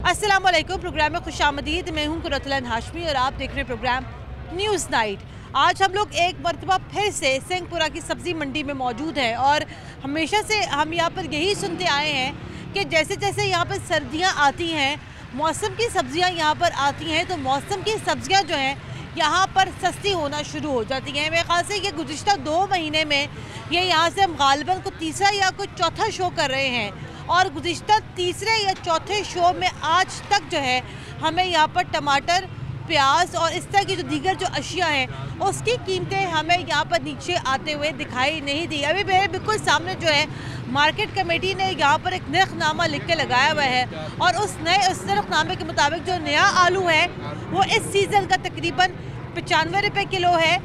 अस्सलामुअलैकुम। प्रोग्राम में खुशामदीद। मैं हूं कुरतलन हाशमी और आप देख रहे हैं प्रोग्राम न्यूज़ नाइट। आज हम लोग एक मरतबा फिर से सिंहपुरा की सब्ज़ी मंडी में मौजूद हैं और हमेशा से हम यहाँ पर यही सुनते आए हैं कि जैसे जैसे यहाँ पर सर्दियाँ आती हैं, मौसम की सब्ज़ियाँ यहाँ पर आती हैं, तो मौसम की सब्ज़ियाँ जो हैं यहाँ पर सस्ती होना शुरू हो जाती हैं। मेरे ख्याल से ये गुज़िश्ता 2 महीने में ये यहाँ से हम गालिबन को तीसरा या कुछ चौथा शो कर रहे हैं और गुज़िश्ता तीसरे या चौथे शो में आज तक जो है हमें यहाँ पर टमाटर, प्याज और इस तरह की जो दीगर जो अशिया हैं उसकी कीमतें हमें यहाँ पर नीचे आते हुए दिखाई नहीं दी। अभी मेरे बिल्कुल सामने जो है मार्केट कमेटी ने यहाँ पर एक नरखनामा लिख के लगाया हुआ है और उस नरखनामे के मुताबिक जो नया आलू है वो इस सीज़न का तकरीबन 95 रुपये किलो है।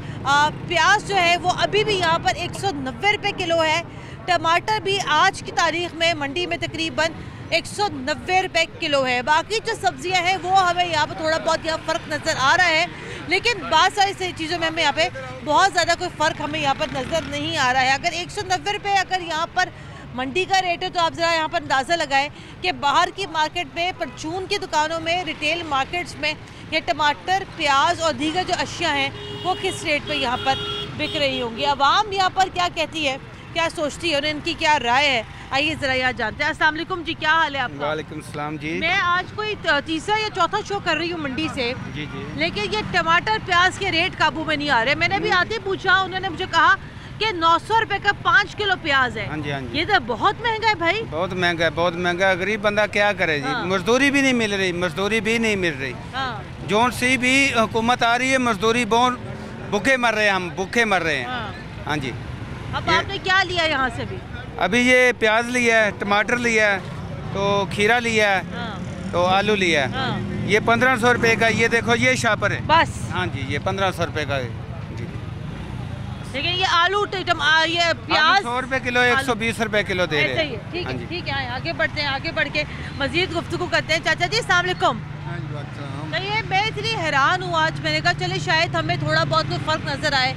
प्याज जो है वो अभी भी यहाँ पर 190 रुपये किलो है। टमाटर भी आज की तारीख में मंडी में तकरीबन 190 रुपये किलो है। बाकी जो सब्जियां हैं वो हमें यहाँ पर थोड़ा बहुत यहाँ फ़र्क नज़र आ रहा है, लेकिन बहुत सारी चीज़ों में हमें यहाँ पे बहुत ज़्यादा कोई फ़र्क हमें यहाँ पर नज़र नहीं आ रहा है। अगर 190 रुपये अगर यहाँ पर मंडी का रेट है तो आप ज़रा यहाँ पर अंदाज़ा लगाएं कि बाहर की मार्केट में, परचून की दुकानों में, रिटेल मार्केट्स में ये टमाटर, प्याज और दीगर जो अशिया हैं वो किस रेट पे यहाँ पर बिक रही होंगी। आवाम यहाँ पर क्या कहती है, क्या सोचती है और इनकी क्या राय है, आइए ज़रा यहाँ जानते हैं। अस्सलाम वालेकुम जी, क्या हाल है आपका? वालेकुम सलाम जी। मैं आज कोई तीसरा या चौथा शो कर रही हूँ मंडी से जी जी, लेकिन ये टमाटर प्याज के रेट काबू में नहीं आ रहे। मैंने भी आते पूछा, उन्होंने मुझे कहा कि 900 रुपए का 5 किलो प्याज है। हाँ जी हाँ जी, ये तो बहुत महंगा है भाई। बहुत महंगा है, बहुत महंगा है। गरीब बंदा क्या करे जी। हाँ। मजदूरी भी नहीं मिल रही, मजदूरी भी नहीं मिल रही। हाँ। जोन सी भी हुकूमत आ रही है, मजदूरी बहुत भूखे मर रहे हैं, हम भूखे मर रहे हैं। हाँ। हाँ जी। अब आपने क्या लिया यहाँ से भी? अभी ये प्याज लिया है, टमाटर लिया है, तो खीरा लिया है, हाँ। तो आलू लिया है। हाँ। ये 1500 रुपये का, ये देखो ये शापर है बस। हाँ जी, ये 1500 रुपये का है जी। लेकिन ये आलू ये प्याज 100 रुपये किलो, 120 रुपये किलो दे रहे हैं। ठीक हाँ है जी। ठीक है, आगे बढ़ते हैं, आगे बढ़ के मजीद गुफ्तगू करते हैं। चाचा जी अस्सलाम वालेकुम। तो ये मैं इतनी हैरान हूँ आज, मैंने कहा चले शायद हमें थोड़ा बहुत कोई फ़र्क नज़र आए।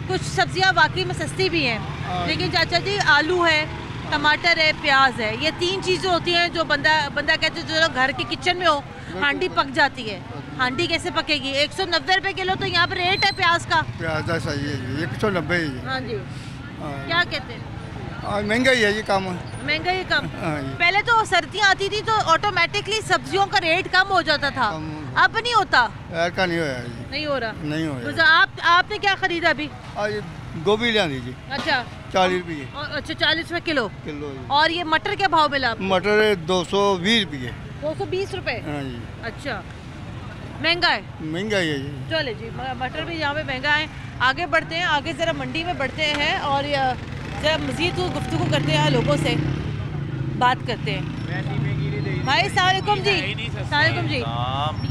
कुछ सब्जियाँ वाकई में सस्ती भी हैं, लेकिन चाचा जी आलू है, टमाटर है, प्याज है, ये 3 चीज़ें होती हैं जो बंदा कहते हैं जो घर के किचन में हो हांडी पक जाती है। हांडी कैसे पकेगी? 190 रुपये किलो तो यहाँ पर रेट है प्याज का। प्याज का सही है जी, 190 ही है। हाँ जी, क्या कहते हैं? महंगा ही है ये काम। महंगाई कम। हाँ जी। पहले तो सर्दियाँ आती थी तो ऑटोमेटिकली सब्जियों का रेट कम हो जाता था, अब नहीं होता। ऐसा नहीं होया जी, नहीं हो रहा। नहीं होया। तो आपने क्या खरीदा अभी? आज गोभी लिया दीजिए, अच्छा 40 रुपये अच्छा 40 रुपये किलो। किलो। और ये मटर क्या भाव मिला आपको? मटर 220 रुपये। 220 रुपये। हाँ जी, अच्छा महंगा है। महंगा ही है जी। चले जी, मटर भी यहाँ पे महंगा है। आगे बढ़ते हैं, आगे ज़रा मंडी में बढ़ते हैं और ज़रा मज़ीद गुफ्तगू करते हैं, लोगों से बात करते हैं। भाई अस्सलाम वालेकुम जी। अस्सलाम वालेकुम जी।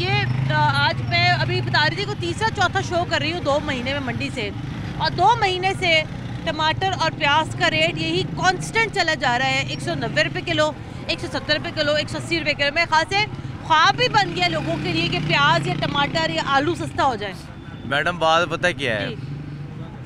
ये आज मैं अभी बता रही थी कि तीसरा चौथा शो कर रही हूँ 2 महीने में मंडी से, और 2 महीने से टमाटर और प्याज का रेट यही कांस्टेंट चला जा रहा है। 190 रुपये किलो, 170 रुपये किलो, 180 रुपये किलो। मेरे ख्याल से ख्वाब भी बन गया लोगों के लिए कि प्याज या टमाटर या आलू सस्ता हो जाए। मैडम बात पता क्या है,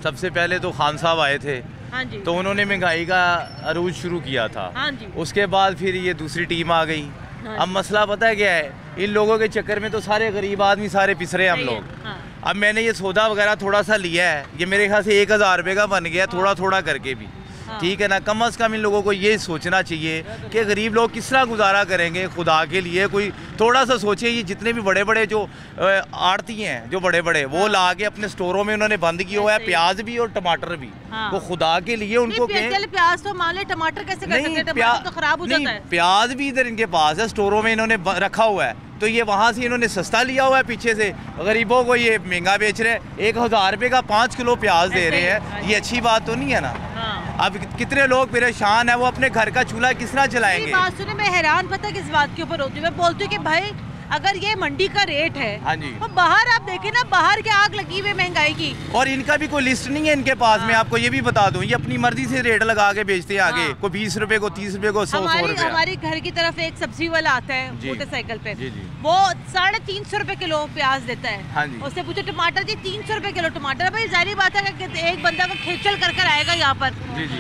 सबसे पहले तो खान साहब आए थे, हाँ जी, तो उन्होंने महंगाई का अरूज शुरू किया था। हाँ जी। उसके बाद फिर ये दूसरी टीम आ गई। हाँ। अब मसला पता है क्या है, इन लोगों के चक्कर में तो सारे गरीब आदमी सारे पिस रहे हैं हम सही है, लोग। हाँ। अब मैंने ये सौदा वगैरह थोड़ा सा लिया है, ये मेरे ख्याल से 1000 रुपये का बन गया, थोड़ा थोड़ा करके भी। हाँ। ठीक है ना, कम अज़ कम इन लोगों को ये सोचना चाहिए कि गरीब लोग किस तरह गुजारा करेंगे खुदा के लिए। कोई थोड़ा सा सोचे। ये जितने भी बड़े बड़े जो आड़ती हैं, जो बड़े बड़े, वो ला के अपने स्टोरों में उन्होंने बंद किया हुआ है, प्याज भी और टमाटर भी। हाँ। वो खुदा के लिए उनको प्याज तो मान ले, टमाटर कैसे कर सकते हैं? टमाटर तो खराब हो जाता है। प्याज भी इधर इनके पास है, स्टोरों में इन्होंने रखा हुआ है, तो ये वहाँ से इन्होंने सस्ता लिया हुआ है, पीछे से गरीबों को ये महंगा बेच रहे हैं। 1000 रुपये का 5 किलो प्याज दे रहे हैं, ये अच्छी बात तो नहीं है ना। हाँ। अब कितने लोग परेशान हैं, वो अपने घर का चूल्हा किस तरह मेरी चलाएंगे? बात सुने, मैं हैरान पता किस बात के ऊपर होती हूँ। मैं बोलती हूँ कि भाई अगर ये मंडी का रेट है, हाँ जी, तो बाहर आप देखें ना, बाहर क्या आग लगी हुई महंगाई की। और इनका भी कोई लिस्ट नहीं है इनके पास। मैं आपको ये भी बता दूं, ये अपनी मर्जी से रेट लगा के बेचते हैं आगे। कोई 20 रुपए को, 30 रुपए को, 100 रुपए। हमारी घर की तरफ एक सब्जी वाला आता है मोटरसाइकिल पे, वो 350 रुपए किलो प्याज देता है। हाँ जी। उससे पूछो टमाटर जी 300 रुपए किलो टमाटर। भाई जारी बात है कि एक बंदा को खेचल कर कर आएगा यहाँ पर,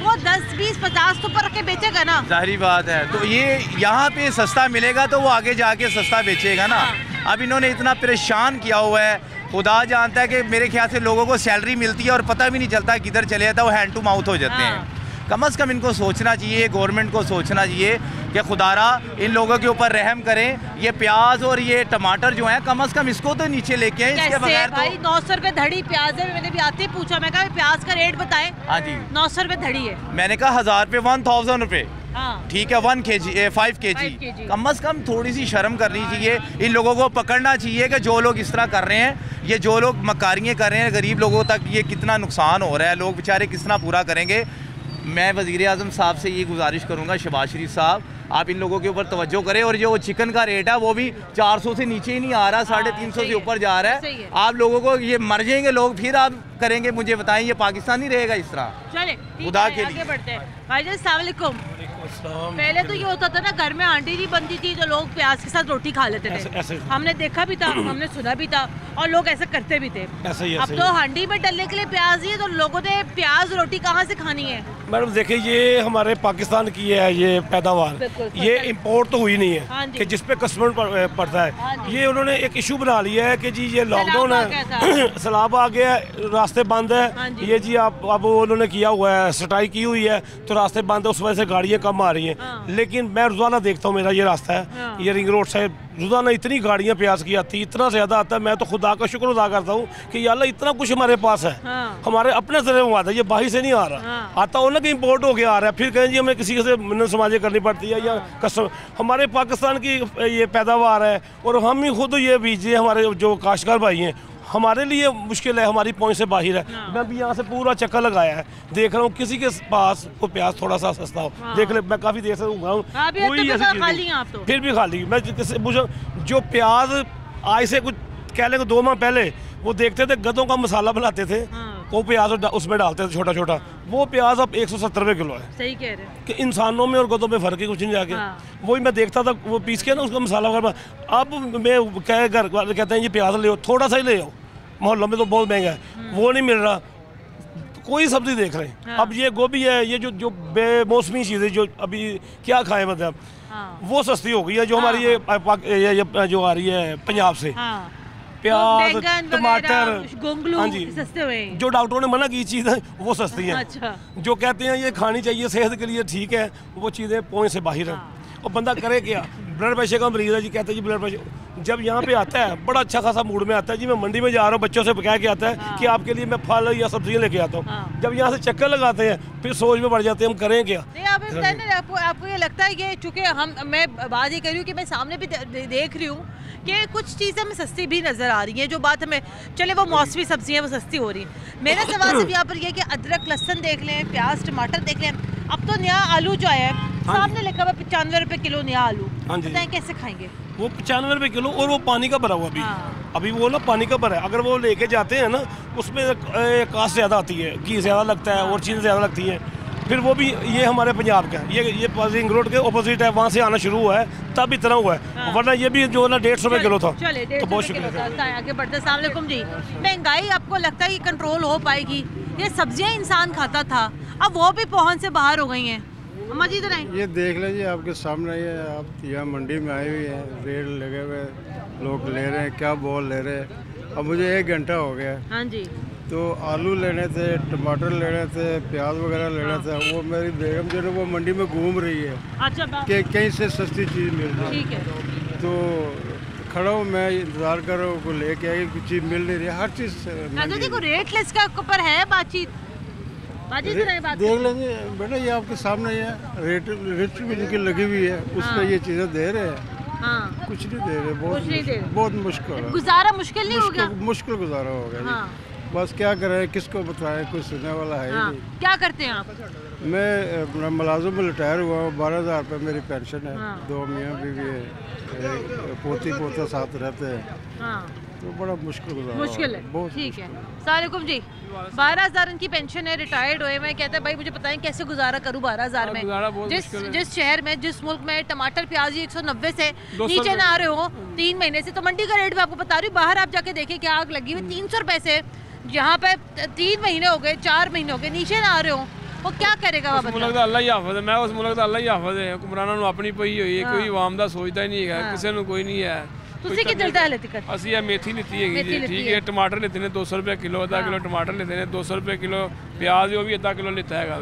वो 10, 20, 50 तो पर रख के बेचेगा ना, जाहिर बात है। तो ये यहाँ पे सस्ता मिलेगा तो वो आगे जाके सस्ता बेचेगा ना। अब इन्होंने इतना परेशान किया हुआ है, खुदा जानता है कि मेरे ख्याल से लोगों को सैलरी मिलती है और पता भी नहीं चलता किधर चले जाता है, वो हैंड टू माउथ हो जाते हैं। कम से कम इनको सोचना चाहिए, गवर्नमेंट को सोचना चाहिए कि खुदारा इन लोगों के ऊपर रहम करें। ये प्याज और ये टमाटर जो है, कम से कम इसको तो नीचे लेके आए। इसके बगैर भाई 900 रुपए धड़ी प्याज है। मैंने भी आते ही पूछा, मैं कहा प्याज का रेट बताएं। हाँ जी, 900 रुपए धड़ी है। मैंने कहा 1000 रुपए, 1000 रुपए। हाँ। ठीक है, 1 kg 5 kg। कम से कम थोड़ी सी शर्म करनी चाहिए। इन लोगों को पकड़ना चाहिए कि जो लोग इस तरह कर रहे हैं, ये जो लोग मकारियाँ कर रहे हैं, गरीब लोगों तक ये कितना नुकसान हो रहा है, लोग बेचारे किस तरह पूरा करेंगे। मैं वज़ीर आज़म साहब से ये गुजारिश करूंगा, शहबाज शरीफ साहब, आप इन लोगों के ऊपर तवज्जो करें। और जो चिकन का रेट है वो भी 400 से नीचे ही नहीं आ रहा, 350 से ऊपर जा रहा है। आप लोगों को ये मर जाएंगे लोग, फिर आप करेंगे, मुझे बताएं, ये पाकिस्तान नहीं रहेगा इस तरह। चले खुदा के आगे बढ़ते हैं। भाई जी अस्सलाम वालेकुम। पहले तो ये होता था ना, घर में आंटी जी बनती थी तो लोग प्याज के साथ रोटी खा लेते थे। हमने देखा भी था, हमने सुना भी था, और लोग ऐसा करते भी थे। अब तो हांडी में डलने के लिए प्याज ही है, तो लोगों ने प्याज रोटी कहाँ से खानी है? मैडम देखिए, ये हमारे पाकिस्तान की है ये पैदावार, ये इंपोर्ट तो हुई नहीं है कि जिस पे कस्टमर पड़ता है। ये उन्होंने एक इशू बना लिया है कि जी ये लॉकडाउन है, सैलाब आ गया, रास्ते बंद है, ये जी आप अब उन्होंने किया हुआ है, सटाई की हुई है, तो रास्ते बंद है, उस वजह से गाड़ियाँ कम आ रही हैं। लेकिन मैं रोजाना देखता हूँ, मेरा ये रास्ता है, ये रिंग रोड से रोजाना इतनी गाड़ियाँ प्याज की आती, इतना ज़्यादा आता है। मैं तो खुदा का शुक्र अदा करता हूँ कि या अल्लाह इतना कुछ हमारे पास है, हमारे अपने से आता है, ये बाहर से नहीं आ रहा। आता हो ना कि इम्पोर्ट हो गया आ रहा है, फिर कहें जी हमें किसी से मिन्नत समाजी करनी पड़ती है या कस्टमर। हमारे पाकिस्तान की ये पैदावार है और हम ही खुद ये बीजे, हमारे जो काश्तकार भाई हैं, हमारे लिए मुश्किल है, हमारी पहुंच से बाहर है। मैं भी यहाँ से पूरा चक्कर लगाया है, देख रहा हूँ किसी के पास को प्याज थोड़ा सा सस्ता हो। देख ले, मैं काफ़ी देर से उगा हूँ, फिर भी खाली। मैं किसी पूछो, जो प्याज आज से कुछ कह लेंगे 2 माह पहले वो देखते थे गधों का मसाला बनाते थे, वो प्याज उसमें डालते थे छोटा छोटा, वो प्याज अब 170 रुपये किलो है। सही कह रहे हैं कि इंसानों में और गधों में फर्क ही कुछ नहीं जाके। वही मैं देखता था, वो पीस के ना उसका मसाला वगैरह। अब मैं कह घर वाले कहते हैं ये प्याज ले आओ, थोड़ा सा ही ले आओ, मोहल्लों में तो बहुत महंगा है, वो नहीं मिल रहा। कोई सब्जी देख रहे हैं। अब ये गोभी है, ये जो बेमौसमी चीज़ें जो अभी क्या खाएं मतलब, वो सस्ती हो गई है। जो हमारी ये जो आ रही है पंजाब से, प्याज, टमाटर, हाँ जी, सस्ते हुए। जो डॉक्टरों ने मना की चीज़ है वो सस्ती है। अच्छा। जो कहते हैं ये खानी चाहिए सेहत के लिए ठीक है, वो चीज़ें पहुँच से बाहर है। और बंदा करे क्या, ब्लड प्रेशर का मरीज है जी, कहते हैं जी ब्लड प्रेशर, जब यहाँ पे आता है बड़ा अच्छा खासा मूड में आता है जी, मैं मंडी में जा रहा हूँ, बच्चों से कह के आता है कि आपके लिए मैं फल या सब्जियाँ लेके आता हूँ। जब यहाँ से चक्कर लगाते हैं फिर सोच में पड़ जाते हैं हम करें क्या। आपको ये लगता है कि चूँकि मैं बात ये कर रही हूँ कि मैं सामने भी देख रही हूँ कि कुछ चीज़ें हमें सस्ती भी नज़र आ रही हैं, जो बात हमें चले वो मौसमी सब्जियाँ वो सस्ती हो रही हैं। मेरा सवाल सिर्फ यहाँ पर यह कि अदरक लहसुन देख लें, प्याज टमाटर देख लें, अब तो नया आलू जो आया है सामने लिखा हुआ 95 रुपए किलो नया आलू, बताएं कैसे खाएंगे? वो 95 रुपए किलो, और वो पानी का भरा हुआ अभी वो ना पानी का भरा है। अगर वो लेके जाते हैं ना, उसमें कास्ट ज़्यादा आती है, घी ज़्यादा लगता है और चीज़ें ज़्यादा लगती हैं। फिर वो भी ये हमारे पंजाब का, ये रिंग रोड के ऑपोजिट है, वहाँ से आना शुरू हुआ है तब इतना हुआ है, वरना ये भी जो है ना 150 रुपए किलो था। तो बहुत शुक्रिया। आगे बढ़ते हैं। अस्सलाम वालेकुम जी। महंगाई आपको लगता है कि कंट्रोल हो पाएगी? ये सब्जियां इंसान खाता था, अब वो भी पहुंच से बाहर हो गई हैं। अम्मा जी इधर आएं। ये देख लीजिए आपके सामने, ये आप यहाँ मंडी में आए हुए हैं, रेट लगे हुए, लोग ले रहे हैं, क्या बोल ले रहे हैं। अब मुझे 1 घंटा हो गया। हाँ जी। तो आलू लेने थे, टमाटर लेने थे, प्याज वगैरह लेना था। वो मेरी बेगम जो है वो मंडी में घूम रही है। अच्छा। कि कहीं से सस्ती चीज़ मिल जाए। ठीक है। तो खड़ा हूँ मैं, इंतज़ार कर रहा हूँ, को लेके आई, कुछ चीज़ मिल नहीं रही, हर चीज़। देखो रेट लिस्ट का ऊपर है बातचीत, देख लेंगे बेटा, ये आपके सामने है, रेट भी इनकी लगी हुई है, उस पर ये चीज़ें दे रहे हैं। कुछ नहीं दे रहे, बहुत मुश्किल है। गुजारा मुश्किल नहीं हो गया? मुश्किल गुजारा हो गया। बस क्या करें, किसको बताएं, कुछ सुनने वाला है नहीं। क्या करते हैं आप? मैं मुलाजिम में रिटायर हुआ हूँ, 12,000 रुपये मेरी पेंशन है। 2 मियाँ बीवी है, पोती पोता साथ रहते हैं। तो बड़ा मुश्किल है। बहुत ठीक है। सलामुकुम जी, 12,000 इनकी पेंशन है, रिटायर्ड हुए। मैं कहते हैं भाई मुझे बताएं कैसे गुजारा करूँ 12,000 में। जिस शहर में, जिस मुल्क में टमाटर प्याज 190 से नीचे ना आ रहे हो 3 महीने से, तो मंडी का रेट मैं आपको बता रही हूँ, बाहर आप जाके देखिए क्या आग लगी हुई 300 रुपए से, यहाँ पे 3 महीने हो गए, 4 महीने हो गए, नीचे ना आ रहे हो, वो क्या करेगा? अल्लाह ही हाफिज़ है, मैं उस मुल्क दा अल्लाह ही हाफिज़ है। हुक्मरानां नूं अपनी पई होई है, कोई आवाम दा सोचदा ही नहीं है, किसी नूं कोई नहीं है। ਤੁਸੀਂ ਕੀ ਦਿਲਦਾ ਹਲੇ ਤੱਕ? ਅਸੀਂ ਇਹ ਮੇਥੀ ਲਿੱਤੀ ਹੈਗੀ ਜੀ, ਠੀਕ ਹੈ। ਟਮਾਟਰ ਲਿੱਤੇ ਨੇ 200 रुपए किलो, आधा किलो टमाटर लेते हैं 200 रुपए किलो, प्याज वो भी आधा किलो लेता है।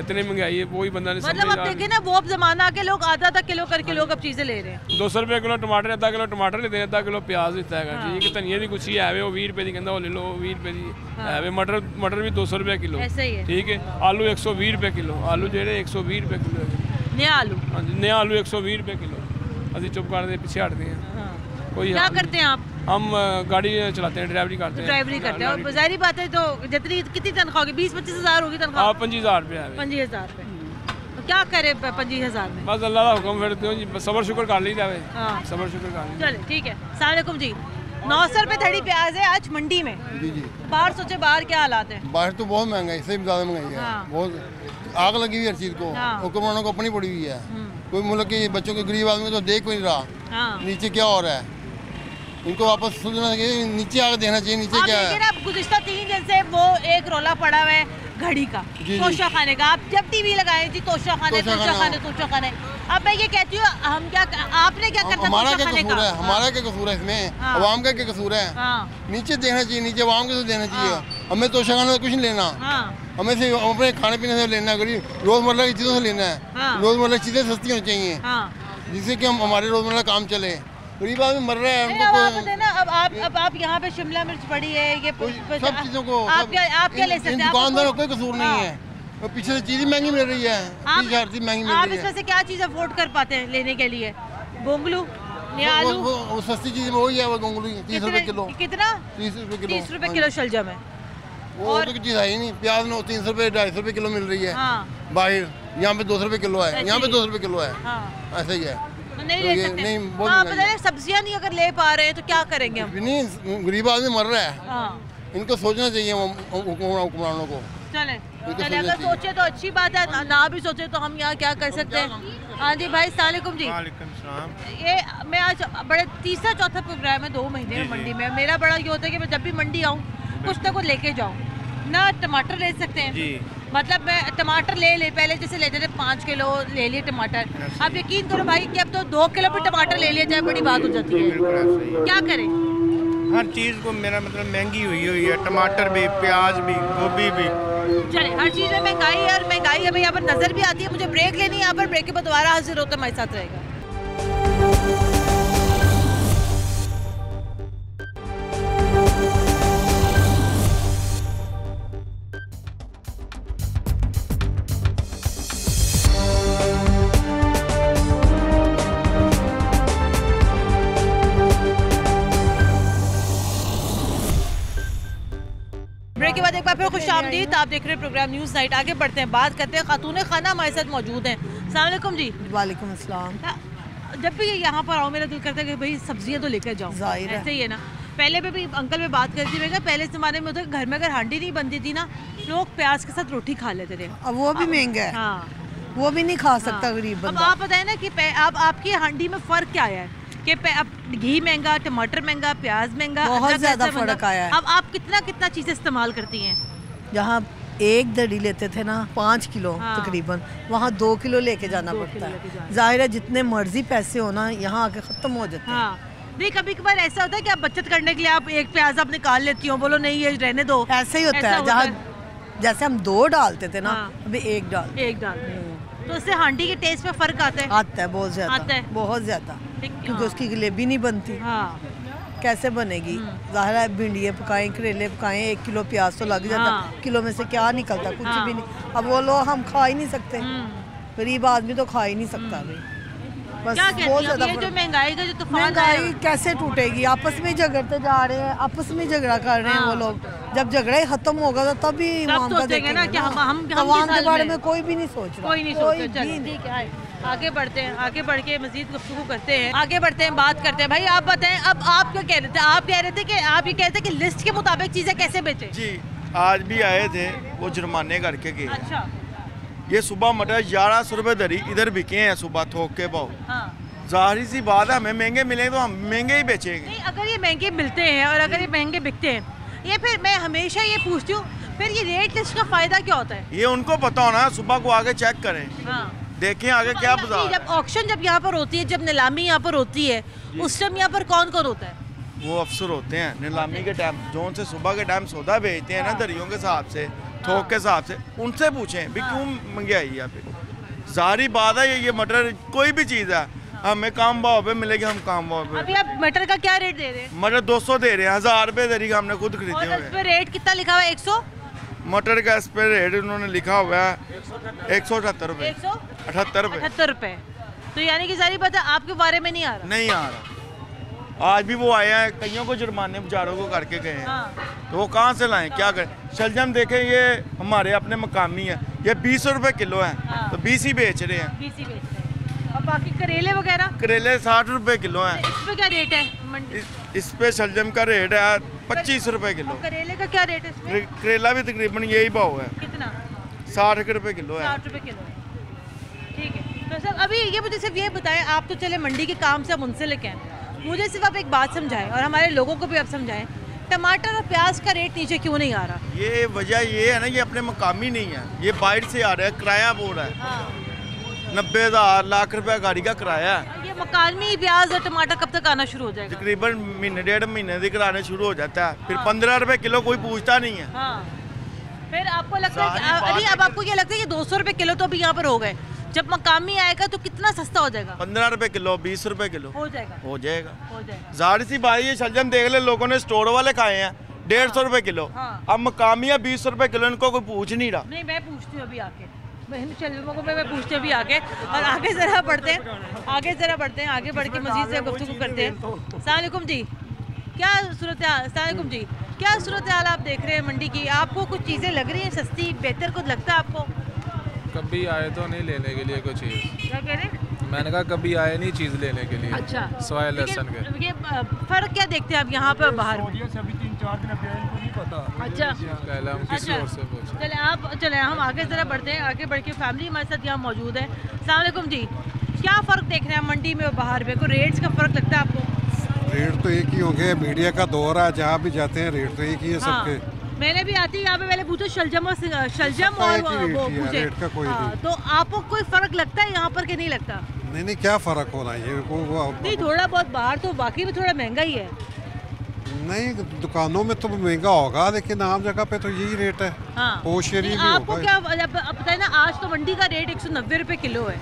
इतनी महंगाई है, वही बंदा नहीं मतलब अब देखे ना, वो अब जमाना के लोग आधा किलो करके लोग अब चीजें ले रहे हैं। 200 रुपए किलो टमाटर, आधा किलो टमाटर लेते हैं, आधा किलो प्याज लेता है। ठीक है, धनिया की कुछ ही है वो 20 रुपए की कहता, वो ले लो 20 रुपए की है। मटर भी 200 रुपए किलो, ठीक है। आलू 120 रुपए किलो, आलू जो है 120 रुपए किलो, नया आलू। हाँ जी, नया आलू 120 रुपए किलो। अभी चुप कर दे, पीछे हटते हैं। क्या करते हैं आप? हम गाड़ी चलाते हैं, ड्राइवरी करते हैं। ड्राइवरी करते हैं, और जाहिर बात है तो जितनी कितनी तनख्वाह होगी? 20-25 हज़ार होगी तनख्वाह? 25,000 रुपये है। 25,000 रुपये। तो क्या करे 25,000 में? बस अल्लाह का हुक्म, फिर सबर शुक्र कर ली जाए। सबर शुक्र कर ली। चले ठीक है। सलामुकुम जी, 900 रुपये धड़ी प्याज है आज मंडी में। जी जी। बाहर सोचे बाहर क्या हालात है? बाहर तो बहुत महंगा है, इससे भी ज़्यादा महंगाई है। बहुत आग लगी हुई है हर चीज़ को, हुक्मरानों को अपनी पड़ी हुई है। कोई मुल्क के बच्चों के गरीब आदमी तो देख नहीं रहा नीचे क्या हो रहा है। इनको वापस सोचना चाहिए, नीचे आगे देखना चाहिए नीचे क्या है। गुज़िश्ता 3 दिन से वो एक रोला पड़ा हुआ है घड़ी का, तोशा खाने का। आप जब टीवी लगाए जी तोशा खाने, तोशा खाने, तोशा खाने। अब मैं ये कहती हूँ, हम क्या, आपने क्या करना? हमारा क्या कसूर है? हमारा क्या कसूर है इसमें? अवाम का क्या कसूर है? नीचे देखना चाहिए, नीचे अवाम को देना चाहिए। हमें तोशा खाने से कुछ नहीं लेना, हमें से अपने खाने पीने से लेना है, रोजमर्रा की चीज़ों से लेना है। रोजमर्रा की चीज़ें सस्ती होनी चाहिए, जिससे कि हम हमारे रोजमर्रा काम चले। गरीब आदमी मर रहा है उनको। अब आप यहाँ पे शिमला मिर्च पड़ी है, ये सब चीज़ों को आप क्या ले सकते हैं? दुकानदारों को कोई कसूर नहीं है, पीछे से चीज़ महंगी मिल रही है, महंगी मिल आप रही इसमें से क्या चीज़ अफोर्ड कर पाते हैं लेने के लिए? गोंगलू, आलू, वो सस्ती चीज़ में वही है, वो गोंगलू 30 रुपए किलो। कितना? 30 रुपए किलो। 30 रुपए किलो शलजम है। और चीज़ है ही नहीं। प्याज 300 रुपए 250 रुपए किलो मिल रही है बाहर, यहाँ पे 200 रुपए किलो है, यहाँ पे 200 रुपए किलो है, ऐसा ही है। नहीं ले सकते। नहीं, बहुत सब्जियां नहीं अगर ले पा रहे हैं तो क्या करेंगे हम? नहीं, गरीब आदमी मर रहा है, इनको सोचना चाहिए हुक्मरानों को। चले अगर सोचे तो अच्छी बात है, ना भी सोचे तो हम यहाँ क्या कर सकते हैं। हाँ जी भाई, सलामुकुम जी। ये मैं आज बड़े तीसरा चौथा प्रोग्राम है 2 महीने में मंडी में। मेरा बड़ा ये होता है कि मैं जब भी मंडी आऊँ कुछ ना कुछ लेके जाऊँ। ना टमाटर ले सकते हैं, मतलब मैं टमाटर ले पहले जैसे लेते थे 5 किलो ले लिए टमाटर। आप यकीन करो भाई कि अब तो 2 किलो भी टमाटर ले लिया जाए बड़ी बात हो जाती है। क्या करें? हर चीज़ को मेरा मतलब महंगी हुई है, टमाटर भी, प्याज भी, गोभी भी। चले हर चीज़ में महंगाई है, और महंगाई हमें यहाँ पर नज़र भी आती है। मुझे ब्रेक लेनी है यहाँ पर, ब्रेक के बाद दोबारा हाजिर होता हमारे साथ रहेगा। ब्रेक के बाद एक बार फिर खुशामदीद, आप देख रहे हैं प्रोग्राम न्यूज़ नाइट। आगे बढ़ते हैं, बात करते हैं, खातून खाना हमारे साथ मौजूद हैं। अस्सलामुअलैकुम जी। वालेकुम अस्सलाम। जब भी यहाँ पर आओ मेरा दिल करता है कि भाई सब्जियाँ तो लेकर जाऊँ, ऐसे ही है ना। पहले भी अंकल में बात करती रही, पहले ज़माने में होता है घर में अगर हांडी नहीं बनती थी ना, लोग प्याज के साथ रोटी खा लेते थे। अब वो भी महंगा है, वो भी नहीं खा सकता गरीब बंदा। अब आप बताएं ना कि अब आपकी हांडी में फ़र्क क्या आया है कि अब घी महंगा, टमाटर महंगा, प्याज महंगा, बहुत ज़्यादा फ़र्क आया है। अब आप कितना चीज़ें इस्तेमाल करती हैं? जहाँ 1 दड़ी लेते थे ना 5 किलो तकरीबन, वहाँ 2 किलो लेके जाना पड़ता है। जाहिर है जितने मर्जी पैसे हो ना यहाँ आके ख़त्म हो जाते हैं। नहीं, कभी कभार ऐसा होता है कि आप बचत करने के लिए आप एक प्याज आप निकाल लेती हो, बोलो नहीं ये रहने दो। ऐसे ही होता है, जहाँ जैसे हम 2 डालते थे ना, अभी 1 डाल। तो उससे हांडी के टेस्ट में फ़र्क आता है? आता है, बहुत ज़्यादा, बहुत ज़्यादा, क्योंकि उसकी जलेबी नहीं बनती। कैसे बनेगी? ज़ाहिर है भिंडियाँ पकाएं, करेले पकाएं, 1 किलो प्याज तो लग जाता, किलो में से क्या निकलता? कुछ भी नहीं। अब वो लोग हम खा ही नहीं सकते, गरीब आदमी तो खा ही नहीं सकता भाई। बस क्या कहती बहुत हैं? ज्यादा ये जो फर्क। महंगाई का जो तूफान आया महंगाई कैसे टूटेगी? आपस में झगड़ते जा रहे हैं, आपस में झगड़ा कर रहे हैं वो लोग। जब झगड़ा ही खत्म होगा तो तभी सब सोचेंगे ना कि हम अवाम किस के हाल बारे में। में कोई भी नहीं सोच रहा। कोई नहीं सोचता। चलो ठीक है, आगे बढ़ते हैं, आगे बढ़ के मजीद गुफ्तगू करते हैं, आगे बढ़ते हैं, बात करते हैं। भाई आप बताएं, अब आप क्या कह रहे थे? आप कह रहे थे कि आप ये कहते कि लिस्ट के मुताबिक चीजें कैसे बेचें? जी आज भी आए थे, वो जुर्माने करके गए। अच्छा। ये सुबह मटर 1100 रुपये दरी इधर बिके हैं सुबह थोक के भाव। हाँ। जाहिर सी बात है, हमें महंगे मिलेंगे तो हम महंगे ही बेचेंगे। नहीं, अगर ये महंगे मिलते हैं और अगर ये महंगे बिकते हैं, ये फिर मैं हमेशा ये पूछती हूँ, फिर ये रेट लिस्ट का फायदा क्या होता है? ये उनको पता होना, सुबह को आगे चेक करें, हाँ। देखें आगे क्या बाजार है। जब ऑक्शन जब यहाँ पर होती है, जब नीलामी यहाँ पर होती है, उस टाइम यहाँ पर कौन कौन होता है? वो अफसर होते हैं नीलामी के टाइम, जो से सुबह के टाइम सौदा बेचते हैं ना दरियों के हिसाब से, थोक के हिसाब से, उनसे पूछें भी क्यों महंगाई है। फिर जारी बात है, ये मटर कोई भी चीज़ है, हमें काम भाव पे मिलेगी, हम काम भाव पे। अभी आप मटर का क्या रेट दे रहे हैं? मटर 200 दे रहे हैं, 1000 रुपये दरी का हमने खुद खरीदे और हुए इस हैं। पे रेट कितना लिखा हुआ है? 100? मटर का इस पे रेट उन्होंने लिखा हुआ है 178 रुपये, 78 रुपये। 78 रुपए। तो यानी कि सारी बात है आपके बारे में नहीं आ रहा। नहीं आ रहा। आज भी वो आए हैं, कईयों को जुर्माने बेचारों को करके गए हैं। हाँ। तो वो कहाँ से लाएं, क्या करें? शलजम देखें, ये हमारे अपने मकामी है, ये 20 रुपये किलो है। हाँ। तो 20 ही बेच रहे हैं। 20 ही बेच रहे हैं। और बाकी करेले वगैरह करेले 60 रुपये किलो हैं। इस पे क्या रेट है मंडी? इस पे शलजम का रेट है 25 रुपये किलो। और करेले का क्या रेट है इसमें? करेला भी तकरीबन यही भाव है, कितना? 60 रुपये किलो है। 60 रुपए किलो है। ठीक है। तो सर अभी ये मुझे सिर्फ ये बताएं, आप तो चले मंडी के काम से आप मुंसलिक हैं, मुझे सिर्फ आप एक बात समझाएं और हमारे लोगों को भी आप समझाएं, टमाटर और प्याज का रेट नीचे क्यों नहीं आ रहा? ये वजह ये है ना, ये अपने मकामी नहीं है, ये बाहर से आ रहा है, किराया बोल रहा है। हाँ। 90,000 लाख रुपया गाड़ी का किराया है। ये मकामी प्याज और टमाटर कब तक आना शुरू हो जाएगा? तकरीबन महीने 1.5 महीने से कराने शुरू हो जाता है, फिर 15 रुपये किलो कोई पूछता नहीं है। हाँ। फिर आपको लगता है कि अरे अब आपको ये लगता है कि 200 रुपए किलो तो अभी यहाँ पर हो गए, जब मकामी आएगा तो कितना सस्ता हो जाएगा? 15 रुपये किलो, 20 रुपये किलो हो जाएगा। हो जाएगा। हो जाएगा। जाहिर सी बात, ये शलजम देख ले, लोगों ने स्टोर वाले खाए हैं 150 रुपये किलो। हाँ। अब मकामी है 20 रुपये किलो, इनको कोई पूछ नहीं रहा। नहीं, मैं पूछती हूँ अभी आके, बहन शलजमों को मैं पूछती हूँ अभी आके। और आगे जरा बढ़ते हैं, आगे जरा बढ़ते हैं, आगे बढ़ के मजीद से गुफ्तगू करते हैं। अस्सलाम वालेकुम जी, क्या सूरत हाल? अस्सलाम वालेकुम जी, क्या सूरत हाल आप देख रहे हैं मंडी की? आपको कुछ चीज़ें लग रही हैं सस्ती, बेहतर कुछ लगता है आपको? कभी आए तो नहीं लेने के लिए कोई चीज़। क्या कह रहे हैं? मैंने कहा कभी आए नहीं चीज़ लेने के लिए। अच्छा। सवाए लहसन के। ये फर्क क्या देखते हैं आप यहाँ पे बाहर में? अभी 3-4 दिन अभी इनको नहीं पता। अच्छा। पहले हम किसी और से पूछे। चले हम आगे जरा बढ़ते हैं, आगे बढ़ के फैमिली हमारे साथ यहाँ मौजूद है। अस्सलाम वालेकुम जी, क्या फ़र्क देख रहे हैं मंडी में और बाहर में? कोई रेट्स का फ़र्क लगता है आपको? रेट तो एक ही होंगे, मीडिया का दौर है, जहाँ भी जाते हैं रेट तो एक ही है सबके। मैंने भी आती यहाँ पे पहले पूछो शलजम और वो पूछे। रेट का कोई नहीं। तो आपको कोई फ़र्क लगता है यहाँ पर कि नहीं लगता? नहीं, क्या फ़र्क होना ये नहीं, थोड़ा बहुत बाहर तो बाकी में थोड़ा महंगा ही है। नहीं, दुकानों में तो महंगा होगा, लेकिन आम जगह पे तो यही रेट है। हाँ। पोश एरिया में आपको होगा। क्या पता है ना, आज तो मंडी का रेट 190 रुपये किलो है,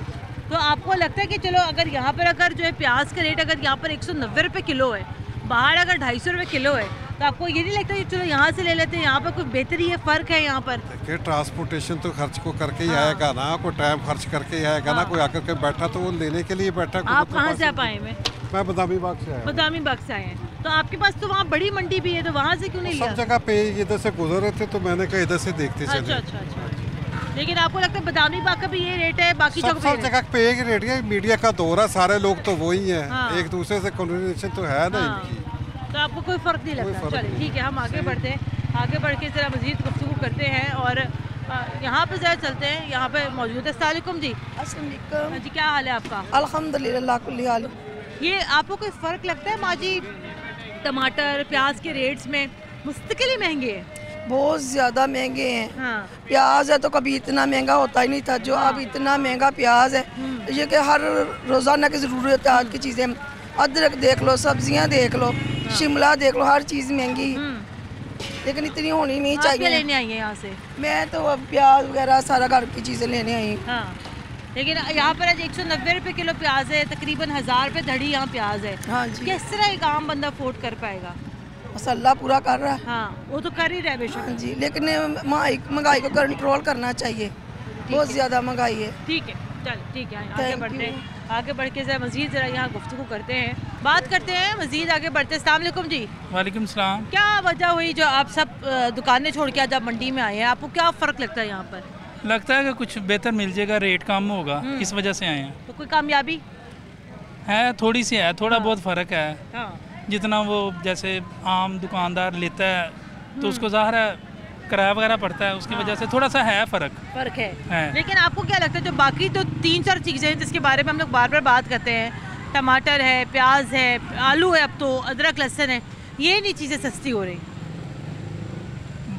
तो आपको लगता है कि चलो अगर यहाँ पर अगर जो है प्याज का रेट अगर यहाँ पर 190 रुपये किलो है, बाहर अगर 250 रुपये किलो है, तो आपको ये नहीं लगता कि चलो यहाँ से ले लेते हैं, यहाँ पर कोई बेहतरी है, फ़र्क है यहाँ पर? देखिए, ट्रांसपोर्टेशन तो खर्च को करके ही आएगा ना, कोई टाइम खर्च करके ही आएगा ना, कोई आकर के बैठा तो वो लेने के लिए बैठा। आप कहाँ से आप आए? मैं बदामी बाग से आया। बदामी बाग से आए हैं, तो आपके पास तो वहाँ बड़ी मंडी भी है, तो वहाँ से क्यों नहीं लिया? सब जगह पे इधर से गुजर रहे थे, तो मैंने कहा इधर से देखते चले। अच्छा अच्छा अच्छा। लेकिन आपको लगता है बदामी बाग का भी ये रेट है, बाकी सब जगह पे एक रेट है, मीडिया का दौर है, सारे लोग तो वही हैं। हाँ। एक दूसरे से कन्वर्सेशन तो है ना हाँ। इनकी। तो आपको कोई फ़र्क नहीं लगता? चलिए ठीक है, हम आगे बढ़ते हैं, आगे बढ़ के ज़रा मज़ीद गुफ्तगू करते हैं और यहाँ पे ज़रा चलते हैं, यहाँ पे मौजूद है। अस्सलाम वालेकुम जी। अस्सलाम जी, क्या हाल है आपका? अल्हम्दुलिल्लाह कुल्ली हाल। ये आपको कोई फ़र्क लगता है माजी, टमाटर प्याज के रेट्स में मुस्तकिल ही महंगे हैं? बहुत ज़्यादा महंगे हैं। हाँ। प्याज है तो कभी इतना महंगा होता ही नहीं था, जो अब इतना महंगा प्याज है, ये कि हर रोज़ाना की ज़रूरत है आज की चीज़ें। अदरक देख लो, सब्जियां देख लो, शिमला देख लो, हर चीज़ महंगी, लेकिन इतनी होनी नहीं चाहिए। क्या लेने आई हैं यहाँ से? मैं तो अब प्याज वगैरह सारा घर की चीज़ें लेने आई। हाँ, लेकिन यहाँ पर आज 190 रुपये किलो प्याज है, तकरीबन 1000 रुपये धड़ी यहाँ प्याज है। हाँ जी। किस तरह एक आम बंदा अफोर्ड कर पाएगा? मसाला पूरा कर रहा है। हाँ, वो तो कर ही रहा है बेशक। हाँ जी, लेकिन महंगाई को कंट्रोल करना चाहिए, बहुत ज़्यादा महंगाई है। ठीक है, चल ठीक है, आगे बढ़ते हैं। आगे बढ़ के ज़रा मज़ीद ज़रा यहाँ गुफ्तगू करते हैं, बात करते हैं मज़ीद आगे बढ़ते हैं। अस्सलाम वालेकुम जी। वालेकुम सलाम। क्या वजह हुई जो आप सब दुकानें छोड़ के आज आप मंडी में आए हैं, आपको क्या फ़र्क लगता है यहाँ पर? लगता है कि कुछ बेहतर मिल जाएगा, रेट कम होगा, इस वजह से आए हैं। तो कोई कामयाबी है? थोड़ी सी है, थोड़ा बहुत फ़र्क है। जितना वो जैसे आम दुकानदार लेता है तो उसको ज़ाहिर है किराया वगैरह पड़ता है, उसकी वजह से थोड़ा सा है फ़र्क है। लेकिन आपको क्या लगता है जो बाकी तो 3-4 चीज़ें हैं जिसके बारे में हम लोग बार बार बात करते हैं, टमाटर है, प्याज है, आलू है, अब तो अदरक लहसुन है, ये नहीं चीज़ें सस्ती हो रही?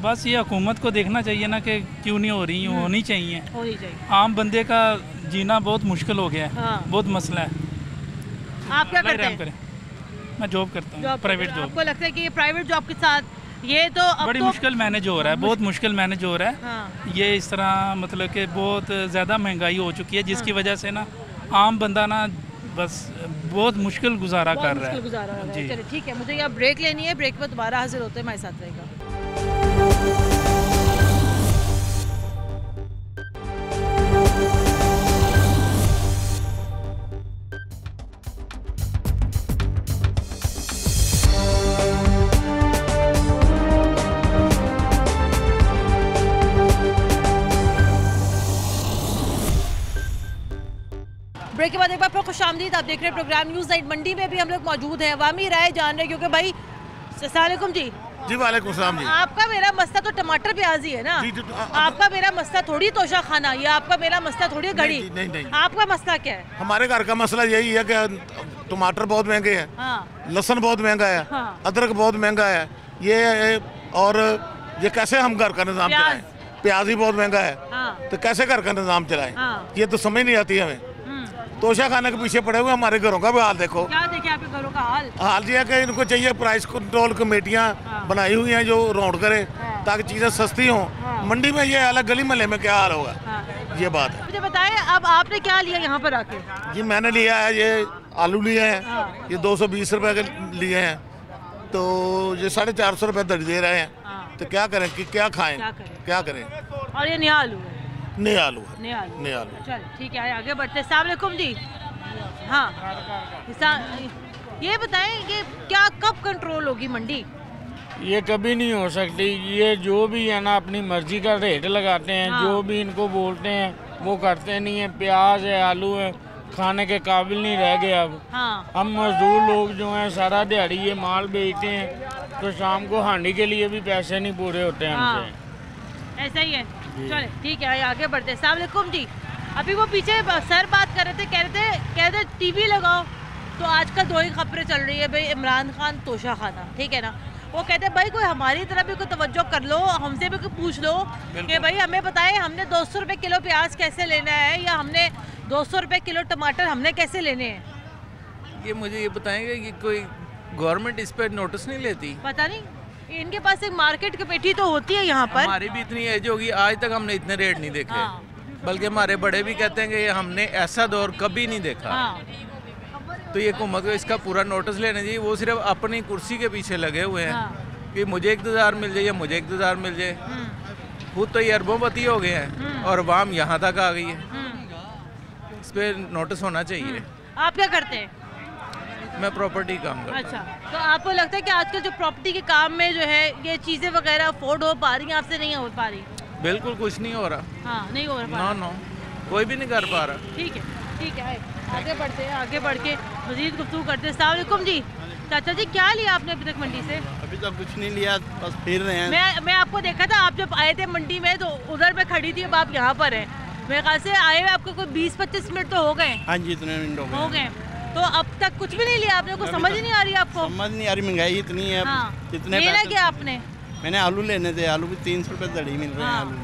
बस ये हुकूमत को देखना चाहिए ना कि क्यों नहीं हो रही, होनी चाहिए। आम बंदे का जीना बहुत मुश्किल हो गया है, बहुत मसला है। आप क्या करते हैं? मैं जॉब करता हूँ, प्राइवेट जॉब। आपको लगता है कि ये प्राइवेट जॉब के साथ ये तो अब बड़ी मुश्किल मैनेज हो रहा है, बहुत मुश्किल मैनेज हो रहा है। हाँ। ये इस तरह मतलब कि बहुत ज़्यादा महंगाई हो चुकी है, जिसकी वजह से ना आम बंदा ना बस बहुत मुश्किल गुजारा कर रहा है। जी चलिए ठीक है, मुझे यहाँ ब्रेक लेनी है, ब्रेक पर दोबारा हाजिर होते हैं, हमारे साथ रहेगा। ब्रेक के बाद एक बार फिर खुशामदीद, आप देख रहे हैं प्रोग्राम न्यूज़ नाइट। मंडी में भी हम लोग मौजूद हैं, अवामी राय जान रहे हैं क्योंकि भाई अस्सलाम वालेकुम जी। जी वालेकुम सलाम जी। आपका मेरा मसला तो टमाटर प्याज ही है ना? आपका मेरा मसला थोड़ी तोशा खाना, या आपका मेरा मसला थोड़ी घड़ी। नहीं। आपका मसला क्या है? हमारे घर का मसला यही है कि टमाटर बहुत महंगे हैं, लहसुन बहुत महंगा है, अदरक बहुत महंगा है, ये और ये कैसे हम घर का निज़ाम चलाएं? प्याज ही बहुत महंगा है, तो कैसे घर का निज़ाम चलाएं? ये तो समझ नहीं आती हमें। तोशा खाने के पीछे पड़े हुए हमारे घरों का भी हाल देखो। क्या देखे आपके घरों का हाल? हाल ये है कि इनको चाहिए प्राइस कंट्रोल कमेटियाँ बनाई हुई हैं जो राउंड करे ताकि चीज़ें सस्ती हों। मंडी में ये अलग गली महल्ले में क्या हाल होगा, ये बात है। मुझे बताएं अब आपने क्या लिया यहाँ पर आके? जी मैंने लिया है, ये आलू लिए हैं, ये 220 रुपए के लिए हैं, तो ये 450 रुपए दर्ज दे रहे हैं। तो क्या करें कि क्या खाएं, क्या करें? और ये नया आलू है? नया आलू है। नया आलू। चल ठीक है, आगे बढ़ते हैं। अस्सलाम वालेकुम जी। हाँ ये बताएं कि क्या कब कंट्रोल होगी मंडी? ये कभी नहीं हो सकती। ये जो भी है ना अपनी मर्जी का रेट लगाते हैं। जो भी इनको बोलते हैं वो करते नहीं है। प्याज है, आलू है, खाने के काबिल नहीं रह गए अब। हम मजदूर लोग जो हैं सारा दिहाड़ी ये माल बेचते हैं, तो शाम को हांडी के लिए भी पैसे नहीं पूरे होते हैं हमसे। ऐसा ही है। चले ठीक है, आगे बढ़ते हैं। अस्सलाम वालेकुम जी। अभी वो पीछे सर बात कर रहे थे, कह रहे थे टीवी लगाओ, तो आजकल 2 ही खबरें चल रही है भाई, इमरान खान तोशा खाना, ठीक है ना? वो कहते हैं भाई कोई हमारी तरफ भी कोई तवज्जो कर लो, हमसे भी कोई पूछ लो कि भाई हमें बताएं हमने 200 रुपये किलो प्याज कैसे लेना है, या हमने 200 रुपये किलो टमाटर हमने कैसे लेने हैं। ये मुझे ये बताएंगे कि कोई गवर्नमेंट इस पर नोटिस नहीं लेती? पता नहीं, इनके पास एक मार्केट कमेटी तो होती है यहाँ पर। हमारी भी इतनी एज होगी, आज तक हमने इतने रेट नहीं देखे। बल्कि हमारे बड़े भी कहते हैं कि हमने ऐसा दौर कभी नहीं देखा। तो ये हुकूमत को इसका पूरा नोटिस लेना चाहिए। वो सिर्फ अपनी कुर्सी के पीछे लगे हुए हैं कि मुझे इक़्तिदार मिल जाए या मुझे इक़्तिदार मिल जाए। खुद तो ये अरबोंपति हो गए हैं और अवाम यहाँ तक आ गई है। इस पर नोटिस होना चाहिए। आप क्या करते हैं? मैं प्रॉपर्टी काम करता हूं। अच्छा, तो आपको लगता है कि आजकल जो प्रॉपर्टी के काम में जो है ये चीज़ें वगैरह अफोर्ड हो पा रही हैं, आपसे नहीं हो पा रही? बिल्कुल कुछ नहीं हो रहा। हाँ, नहीं हो रहा। नो कोई भी नहीं कर पा रहा। ठीक है, आगे बढ़ते हैं, आगे बढ़ के मज़ीद गुफ्तगू करते हैं। अस्सलाम वालेकुम जी। चाचा जी क्या लिया आपने अभी तक मंडी से? अभी तक कुछ नहीं लिया, बस फिर रहे हैं। मैं आपको देखा था, आप जब आए थे मंडी में तो उधर मैं खड़ी थी, अब आप यहाँ पर हैं। मेरे ख्याल से आए हुए आपको कोई 20-25 मिनट तो हो गए। हाँ जी, इतने मिनट हो गए। तो अब तक कुछ भी नहीं लिया आपने? को समझ ही नहीं आ रही आपको? समझ नहीं आ रही, महंगाई इतनी है। कितने लेना क्या आपने? मैंने आलू लेने थे, आलू भी 300 रुपये दड़ी मिल रहे हैं। आलू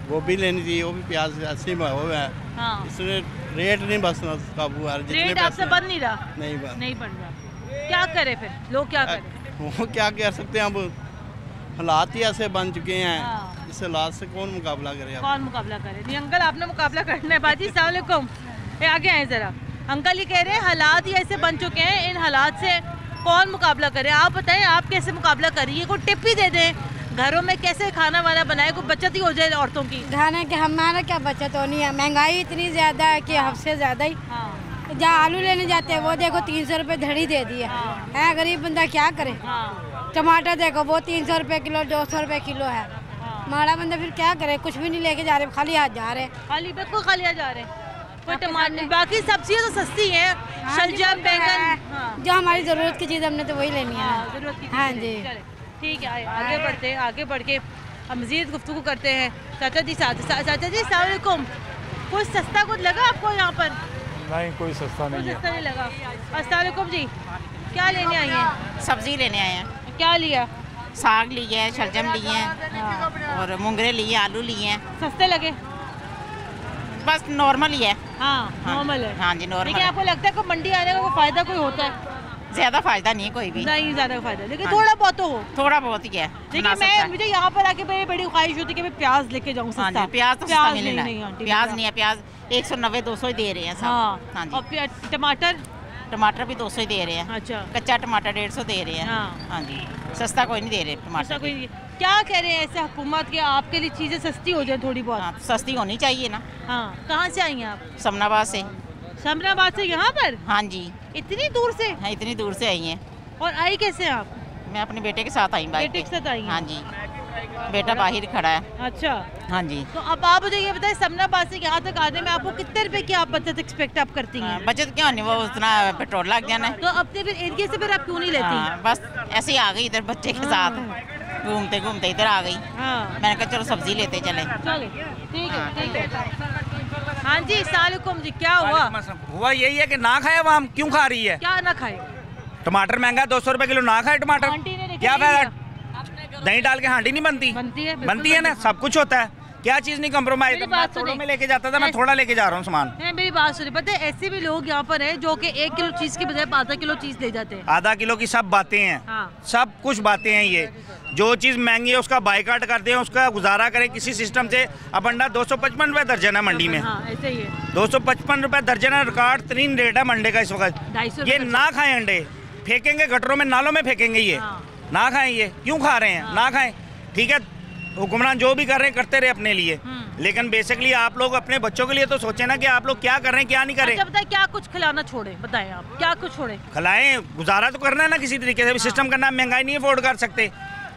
वो भी लेनी थी, वो भी प्याज 80 में हो गया। इसमें रेट नहीं बस काबू आ रहा। रेट आपसे बन नहीं रहा? नहीं बन रहा। क्या करे फिर लोग, क्या करें? वो क्या कर सकते हैं, अब हालात ही ऐसे बन चुके हैं। इस हालात से कौन मुकाबला करे? कौन मुकाबला करे? नहीं अंकल, आपने मुकाबला करना है। बाजी अस्सलाम वालेकुम, आगे आए ज़रा। अंकल ये कह रहे हैं हालात ही ऐसे बन चुके हैं, इन हालात से कौन मुकाबला करे? आप बताएं, आप कैसे मुकाबला करिए? कोई टिप ही दे दें घरों में कैसे खाना वाना बनाए, कोई बचत ही हो जाए औरतों की? खाना के हमारा क्या बचत होनी है, महंगाई इतनी ज़्यादा है कि हद से ज़्यादा ही। जहाँ आलू लेने जाते हैं वो देखो 300 रुपये धड़ी दे दी है, गरीब बंदा क्या करे। टमाटर देखो वो 300 रुपये किलो, 200 रुपये किलो है। हमारा बंदा फिर क्या करे, कुछ भी नहीं लेके जा रहे, खाली हाथ जा रहे, खाली बिल्कुल खाली हाथ जा रहे। कोई टमाटर, बाकी सब्जियाँ तो सस्ती हैं, शलजम, बैंगन, जो हमारी ज़रूरत की चीज़ हमने तो वही लेनी है। ज़रूरत की, हाँ जी ठीक है। आगे बढ़ते हैं, आगे बढ़ के हम मज़ीद गुफ्तगू करते हैं। चाचा जी चाचा जी अस्सलाम वालेकुम, कुछ सस्ता कुछ लगा आपको यहाँ पर? नहीं, कोई सस्ता नहीं है। सस्ता नहीं लगा। अस्सलाम वालेकुम जी, क्या लेने आई हैं? सब्जी लेने आए हैं। क्या लिया? साग लिए है, शलजम लिए हैं और मूंगरे लिए, आलू लिए हैं। सस्ते लगे? बस नॉर्मल ही है। हाँ नॉर्मल है। हाँ जी नॉर्मल। लेकिन आपको लगता है कि मंडी आने का कोई फ़ायदा कोई होता है? ज्यादा फायदा नहीं है कोई भी, नहीं ज्यादा फायदा, लेकिन थोड़ा बहुत तो हो, थोड़ा बहुत ही है। देखिए मुझे यहाँ पर आके बड़ी ख्वाहिश होती है कि मैं प्याज लेके जाऊँ सस्ता। प्याज तो सस्ता मिलेगा, प्याज नहीं है, प्याज 190-200 ही दे रहे हैं सब। हाँ जी। और टमाटर? टमाटर भी 200 ही दे रहे हैं। अच्छा। कच्चा टमाटर 150 दे रहे हैं। हाँ जी, सस्ता कोई नहीं दे रहे टमाटर। कोई क्या कह रहे हैं ऐसे हुकूमत के, आपके लिए चीजें सस्ती हो जाए थोड़ी बहुत? सस्ती होनी चाहिए ना। हाँ, कहाँ से आई हैं आप? समनाबाद से। समनाबाद से यहाँ पर? हाँ जी। इतनी दूर से? हाँ, इतनी दूर से आई हैं। और आई कैसे आप? मैं अपने बेटे के साथ आई। बेटे के साथ आई? हाँ जी, बेटा बाहर खड़ा है। अच्छा। हाँ जी। तो अब आप मुझे ये बताएं, समनाबाद से यहाँ तक आने में आपको कितने रुपए की आप बचत एक्सपेक्ट आप करती हैं? बचत क्यों नहीं, वो उतना पेट्रोल लग जाना है। तो अपने फिर एरिया से फिर आप क्यों नहीं लेती? बस ऐसे ही आ गई इधर बच्चे के साथ, घूमते घूमते इधर आ गई। मैंने कहा चलो सब्जी लेते चले। ठीक है, ठीक है। हाँ जी, अस्सलाम वालेकुम जी, क्या हुआ? हुआ यही है कि ना खाए, अब हम क्यों खा रही है? क्या ना खाए? टमाटर महंगा, 200 रुपए किलो, ना खाए टमाटर, क्या फायदा? दही डाल के हांडी नहीं बनती? बनती है ना, सब कुछ होता है, क्या चीज नहीं कम्प्रोमाइज। थोड़ा में लेके जाता था, मैं थोड़ा लेके जा रहा हूँ सामान। मेरी बात सुनिए, पता है ऐसे भी लोग यहाँ पर हैं जो कि 1 किलो चीज की बजाय आधा किलो चीज ले जाते हैं। आधा किलो की सब बातें हैं। सब कुछ बातें हैं, ये जो चीज महंगी है उसका बाइकाट करते हैं, उसका गुजारा करें किसी सिस्टम से। अब अंडा 255 रुपए दर्जन है मंडी में। ऐसे ही है, 255 रुपए दर्जन है, रिकॉर्ड 3 रेट है मंडे का इस वक्त। ये ना खाएं, अंडे फेंकेंगे गटरों में, नालों में फेंकेंगे, ये ना खाएं। ये क्यों खा रहे हैं? ना खाएं, ठीक है। हुक्मरान जो भी कर रहे हैं करते रहे अपने लिए, लेकिन बेसिकली आप लोग अपने बच्चों के लिए तो सोचें ना कि आप लोग क्या कर रहे हैं, क्या नहीं कर रहे। अच्छा बताएं, क्या कुछ खिलाना छोड़े, बताएं आप क्या कुछ छोड़े? खिलाएं, गुजारा तो करना है ना किसी तरीके से, सिस्टम करना। महंगाई नहीं अफोर्ड कर सकते,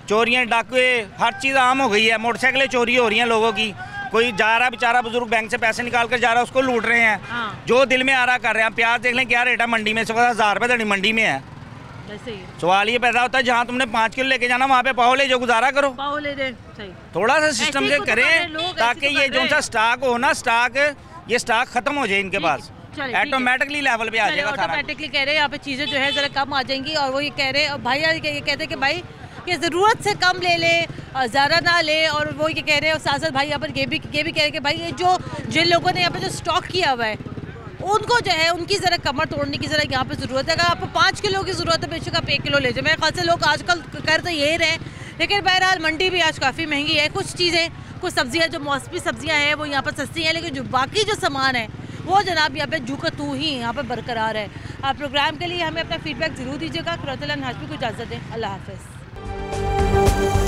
चोरियाँ डाकुए हर चीज़ आम हो गई है। मोटरसाइकिलें चोरी हो रही हैं लोगों की, कोई जा रहा बेचारा बुजुर्ग बैंक से पैसे निकाल कर जा रहा है, उसको लूट रहे हैं। जो दिल में आ रहा कर रहे हैं। प्याज देख लें क्या रेट है मंडी में, 1000 रुपये धड़ी मंडी में है। सवाल ये पैदा होता है, जहाँ तुमने 5 किलो लेके जाना वहाँ पे पाव ले जो, गुजारा करो, पाव ले दे। सही, थोड़ा सा सिस्टम से करें ताकि ये जो सा स्टॉक हो ना, ये स्टॉक खत्म हो जाए इनके पास, ऑटोमेटिकली लेवल पे आ जाएगा। ऑटोमेटिकली कह रहे हैं यहाँ पे चीज़ें जो है ज़रा कम आ जाएंगी। और वो ये कह रहे हैं भाई, ये कहते हैं कि भाई ये ज़रूरत से कम ले ले, ज़्यादा ना ले। और वो ये कह रहे हैं, साथ भाई यहाँ पर ये भी कह रहे हैं कि भाई ये जो जिन लोगों ने यहाँ पे जो स्टॉक किया हुआ है उनको जो है उनकी ज़रा कमर तोड़ने की ज़रा यहाँ पे ज़रूरत है। अगर आपको 5 किलो की ज़रूरत है, बेशक आप 1 किलो ले जाए। मेरे ख्याल से लोग आजकल कर तो यही रहे, लेकिन बहरहाल मंडी भी आज काफ़ी महंगी है। कुछ चीज़ें, कुछ सब्जियाँ जो मौसमी सब्जियाँ हैं वो यहाँ पर सस्ती हैं, लेकिन जो बाकी जो सामान है वो जनाब यहाँ पे झुका तू ही यहाँ पर बरकरार है। आप प्रोग्राम के लिए हमें अपना फीडबैक ज़रूर दीजिएगा। कुरतुल हाशमी को इजाज़त दें, अल्लाह हाफ़िज़।